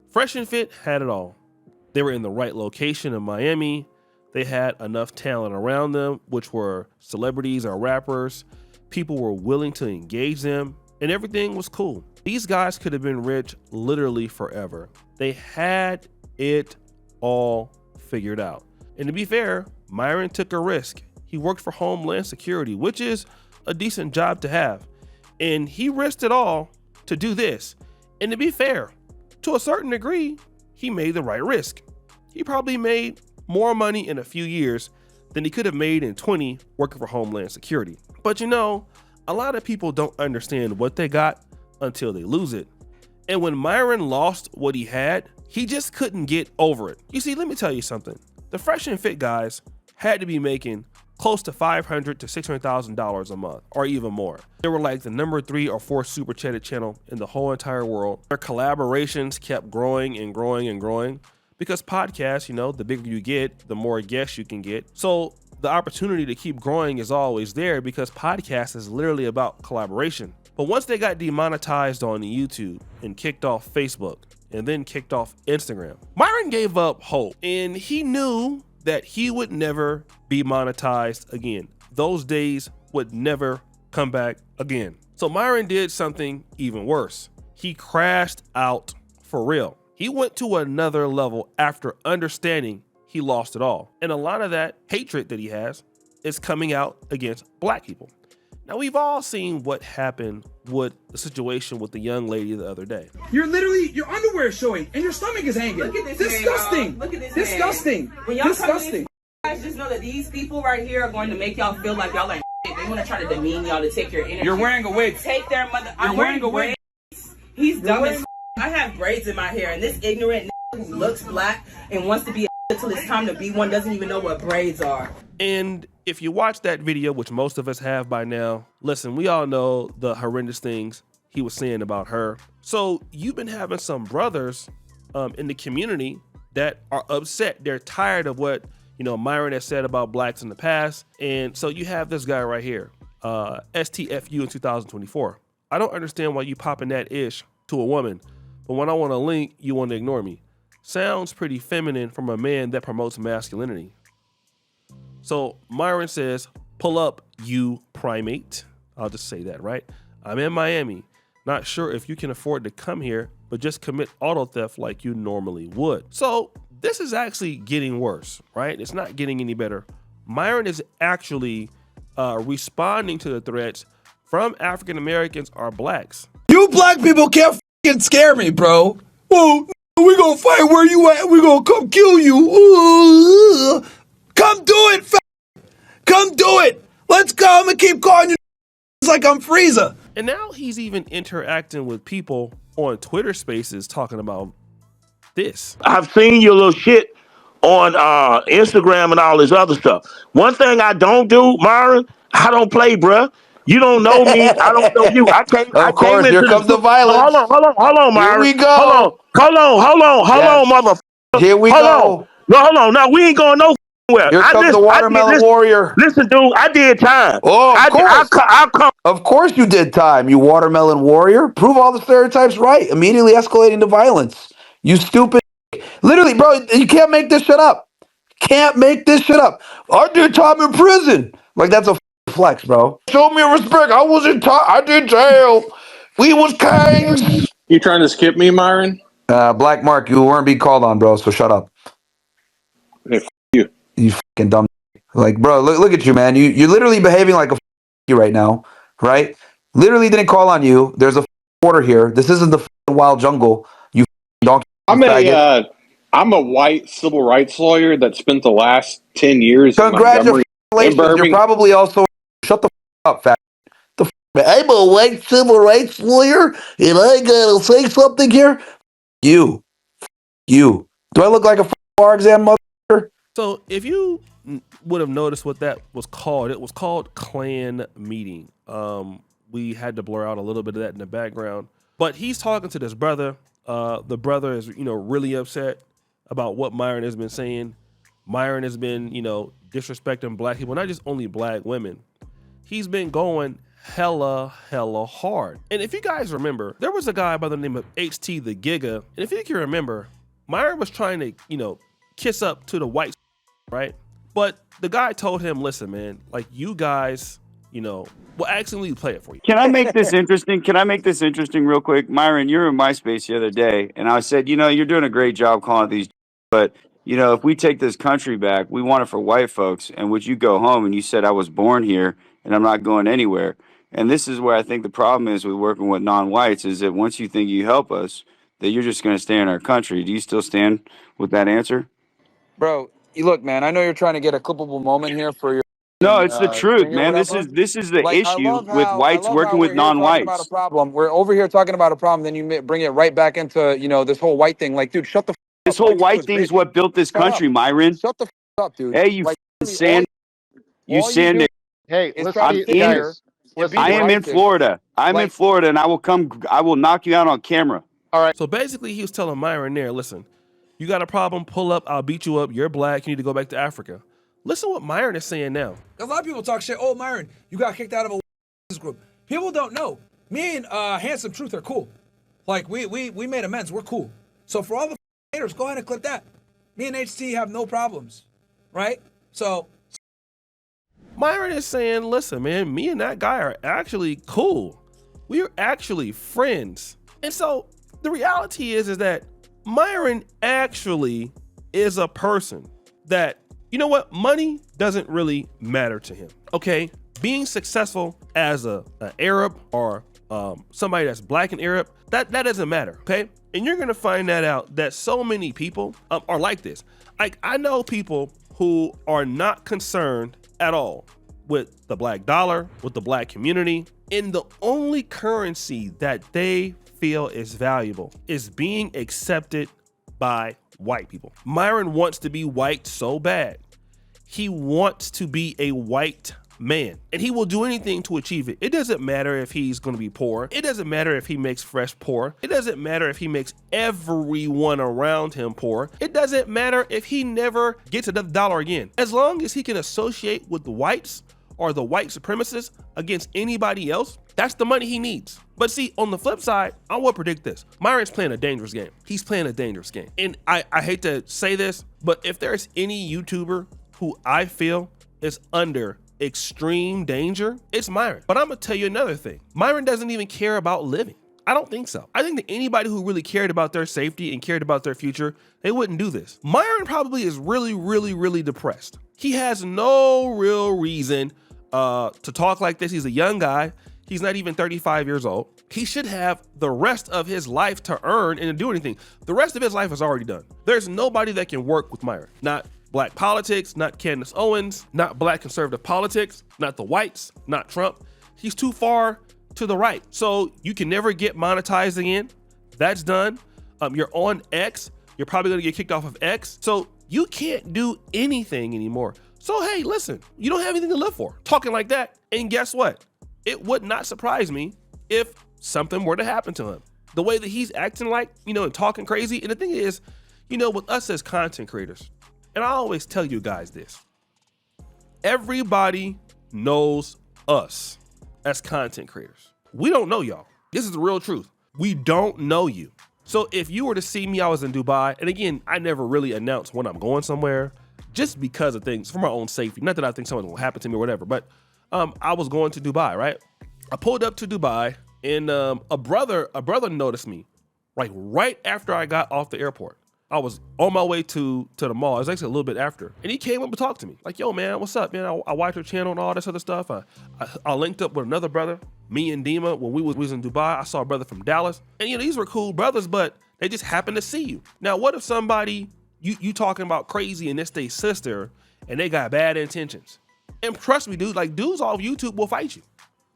Fresh and Fit had it all. They were in the right location in Miami. They had enough talent around them, which were celebrities or rappers. People were willing to engage them, and everything was cool. These guys could have been rich literally forever. They had it all figured out. And to be fair, Myron took a risk. He worked for Homeland Security, which is a decent job to have. And he risked it all to do this. And to be fair, to a certain degree, he made the right risk. He probably made more money in a few years than he could have made in 20 working for Homeland Security. But you know, a lot of people don't understand what they got until they lose it. And when Myron lost what he had, he just couldn't get over it. You see, let me tell you something. The Fresh and Fit guys had to be making close to $500,000 to $600,000 a month, or even more. They were like the number 3 or 4 super chatted channel in the whole entire world. Their collaborations kept growing and growing and growing because podcasts, you know, the bigger you get, the more guests you can get. So the opportunity to keep growing is always there because podcast is literally about collaboration. But once they got demonetized on YouTube and kicked off Facebook and then kicked off Instagram, Myron gave up hope, and he knew that he would never be monetized again. Those days would never come back again. So Myron did something even worse. He crashed out for real. He went to another level after understanding he lost it all. And a lot of that hatred that he has is coming out against black people. Now, we've all seen what happened with the situation with the young lady the other day. You're literally, your underwear is showing and your stomach is hanging. Look at this disgusting. Man, look at this disgusting. Man. When y'all disgusting. Guys, just know that these people right here are going to make y'all feel like y'all ain't shit. They want to try to demean y'all to take your energy. You're wearing a wig. Take their mother. You're wearing a wig. He's dumb as I have braids in my hair, and this ignorant who looks black and wants to be a until it's time to be one doesn't even know what braids are. And if you watch that video, which most of us have by now, listen, we all know the horrendous things he was saying about her. So you've been having some brothers in the community that are upset. They're tired of what, you know, Myron has said about blacks in the past. And so you have this guy right here, STFU in 2024. I don't understand why you popping that ish to a woman, but when I want to link, you want to ignore me. Sounds pretty feminine from a man that promotes masculinity. So Myron says, pull up, you primate. I'll just say that, right? I'm in Miami. Not sure if you can afford to come here, but just commit auto theft like you normally would. So this is actually getting worse, right? It's not getting any better. Myron is actually responding to the threats from African Americans or blacks. You black people can't fucking scare me, bro. Oh, we gonna fight where you at. We gonna come kill you. Ooh. Come do it, come do it. Let's go. I'm gonna keep calling you like I'm Frieza. And now he's even interacting with people on Twitter Spaces talking about this. I've seen your little shit on Instagram and all this other stuff. One thing I don't do, Myron, I don't play, bruh. You don't know me. I don't know you. I came. Of course, here comes the violence. Hold on, Myron. Here we go. Hold on, motherfucker. Here we go. No, hold on. No, we ain't going nowhere. Here comes the watermelon warrior. Listen, dude, I did time. Oh, of course. I'll come. Of course you did time, you watermelon warrior. Prove all the stereotypes right. Immediately escalating to violence. You stupid. Literally, bro, you can't make this shit up. Can't make this shit up. I did time in prison. Like, that's a flex, bro. Show me respect. I was in time. I did jail. We was kings. You trying to skip me, Myron? Black Mark, you weren't being called on, bro, so shut up. Hey, you. You fucking dumb. Like, bro, look at you, man. You're literally behaving like a you right now, right? Literally didn't call on you. There's a order here. This isn't the wild jungle. You donkey. I'm a white civil rights lawyer that spent the last 10 years in Montgomery. Congratulations. You're probably also shut the up, fat. I'm a white civil rights lawyer, and I gotta say something here. You. Do I look like a bar exam mother? So if you would have noticed what that was called, it was called Klan Meeting. We had to blur out a little bit of that in the background, but he's talking to this brother. The brother is, really upset about what Myron has been saying. Myron has been, disrespecting black people, not just only black women. He's been going hella hard. And if you guys remember, there was a guy by the name of HT the Giga. And if you can remember, Myron was trying to, kiss up to the white, right? But the guy told him, listen, man, like you guys, well, actually play it for you. Can I make this interesting? Can I make this interesting real quick? Myron, you were in MySpace the other day, and I said, you're doing a great job calling it these, but, if we take this country back, we want it for white folks. And would you go home? And you said, I was born here, and I'm not going anywhere. And this is where I think the problem is with working with non-whites is that once you think you help us, that you're just going to stay in our country. Do you still stand with that answer? Bro, you look, man, I know you're trying to get a clippable moment here for your No, it's the truth, thing or man. This whatever. is the Like, issue with whites working with we're here talking about a non-whites. problem. We're over here talking about a problem, then you bring it right back into, this whole white thing. Like, dude, shut the This up. whole Like, white dude, thing is bitch. what built this Shut country, up. Myron. Shut the up, dude. Hey, you like, sand, you all you sand. do Hey, is listen, try to sit here guys. and Listen, be I the am right in thing. Florida. I'm in Florida, and I will knock you out on camera. So basically he was telling Myron there, listen, you got a problem, pull up, I'll beat you up, you're black, you need to go back to Africa. Listen what Myron is saying now. A lot of people talk shit. Oh, Myron, you got kicked out of a group. People don't know. Me and Handsome Truth are cool. Like, we made amends. We're cool. So for all the haters, go ahead and clip that. Me and HT have no problems, right? So Myron is saying, listen, man, me and that guy are actually cool. We are actually friends. And so the reality is that Myron actually is a person that, money doesn't really matter to him. Okay, being successful as an Arab or somebody that's black and Arab, that doesn't matter. Okay, and you're gonna find that out that so many people are like this. Like, I know people who are not concerned at all with the black dollar, with the black community, and the only currency that they feel is valuable is being accepted by white people. Myron wants to be white so bad. He wants to be a white man, and he will do anything to achieve it. It doesn't matter if he's going to be poor. It doesn't matter if he makes fresh poor. It doesn't matter if he makes everyone around him poor. It doesn't matter if he never gets another dollar again. As long as he can associate with the whites or the white supremacists against anybody else, that's the money he needs. But see, on the flip side, I will predict this. Myron's playing a dangerous game. He's playing a dangerous game. And I hate to say this, but if there's any YouTuber who I feel is under extreme danger, it's Myron. But I'm gonna tell you another thing. Myron doesn't even care about living. I don't think so. I think that anybody who really cared about their safety and cared about their future, they wouldn't do this. Myron probably is really depressed. He has no real reason to talk like this. He's a young guy. He's not even 35 years old. He should have the rest of his life to earn and to do anything. The rest of his life is already done. There's nobody that can work with Myron. Not black politics, not Candace Owens, not black conservative politics, not the whites, not Trump. He's too far to the right. So you can never get monetized again. That's done. You're on X. You're probably gonna get kicked off of X. So you can't do anything anymore. So hey, listen, you don't have anything to live for. Talking like that, and guess what? It would not surprise me if something were to happen to him. The way that he's acting like, and talking crazy. And the thing is, with us as content creators, and I always tell you guys this, everybody knows us as content creators. We don't know y'all. This is the real truth. We don't know you. So if you were to see me, I was in Dubai. And again, I never really announced when I'm going somewhere just because of things for my own safety. Not that I think something will happen to me or whatever, but I was going to Dubai, right? I pulled up to Dubai and a brother noticed me right after I got off the airport. I was on my way to the mall. It was actually a little bit after. And he came up and talked to me. Like, yo, man, what's up, man? I watched your channel and all this other stuff. I linked up with another brother, me and Dima, when we was in Dubai. I saw a brother from Dallas. And, these were cool brothers, but they just happened to see you. Now, what if somebody, you talking about crazy and it's their sister and they got bad intentions? And trust me, dude, like, dudes off YouTube will fight you.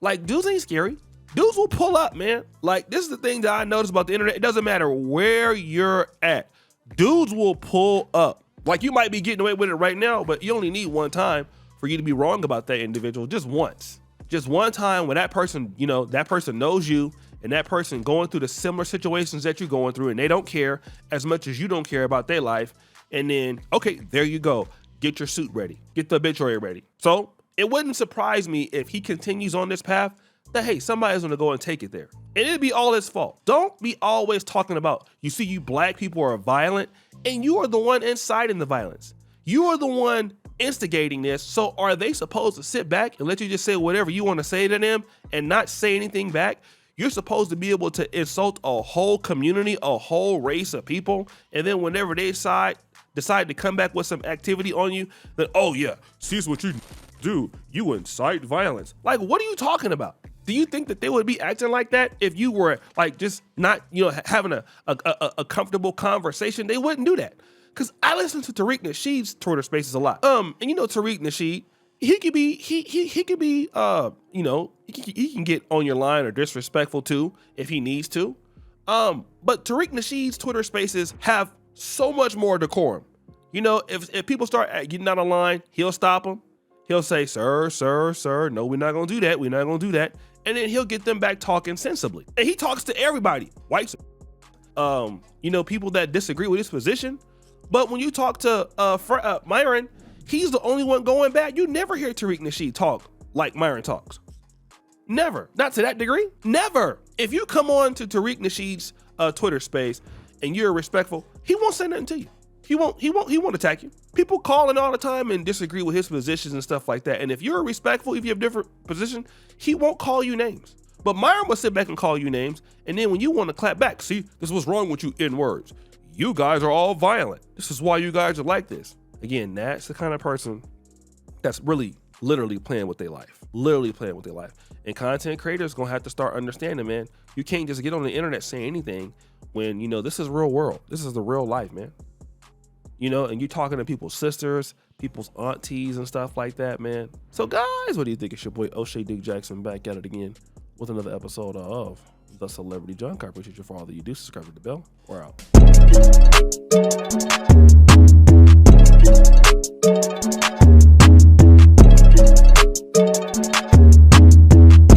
Like, dudes ain't scary. Dudes will pull up, man. Like, this is the thing that I noticed about the internet. It doesn't matter where you're at. Dudes will pull up. Like, you might be getting away with it right now, but you only need one time for you to be wrong about that individual. Just once. Just one time when that person, that person knows you and that person going through the similar situations that you're going through and they don't care as much as you don't care about their life. And then, okay, there you go. Get your suit ready. Get the obituary ready. So it wouldn't surprise me if he continues on this path that, hey, somebody's gonna go and take it there. And it'd be all his fault. Don't be always talking about, you black people are violent, and you are the one inciting the violence. You are the one instigating this. So are they supposed to sit back and let you just say whatever you want to say to them and not say anything back? You're supposed to be able to insult a whole community, a whole race of people, and then whenever they decide to come back with some activity on you, then, oh yeah, see what you do, you incite violence. Like, what are you talking about? Do you think that they would be acting like that if you were like just not, having a comfortable conversation? They wouldn't do that. Cause I listen to Tariq Nasheed's Twitter Spaces a lot. And Tariq Nasheed, he can be, he can get on your line or disrespectful too if he needs to. But Tariq Nasheed's Twitter Spaces have so much more decorum. If people start getting out of line, he'll stop them. He'll say, sir, no, we're not gonna do that. We're not gonna do that. And then he'll get them back talking sensibly. And he talks to everybody, whites, people that disagree with his position. But when you talk to Myron, he's the only one going back. You never hear Tariq Nasheed talk like Myron talks. Never. Not to that degree. Never. If you come on to Tariq Nasheed's Twitter space and you're respectful, he won't say nothing to you. He won't attack you. People call in all the time and disagree with his positions and stuff like that. And if you're respectful, if you have different position, he won't call you names. But Myron will sit back and call you names. And then when you want to clap back, see, this is what's wrong with you in words. You guys are all violent. This is why you guys are like this. Again, that's the kind of person that's really literally playing with their life. Literally playing with their life. And content creators gonna have to start understanding, man, you can't just get on the internet saying anything when, this is real world. This is the real life, man. And you're talking to people's sisters, people's aunties and stuff like that, man. So guys, what do you think? It's your boy O'Shea Dick Jackson back at it again with another episode of The Celebrity Junk. I appreciate you for all that you do. Subscribe to the bell. We're out.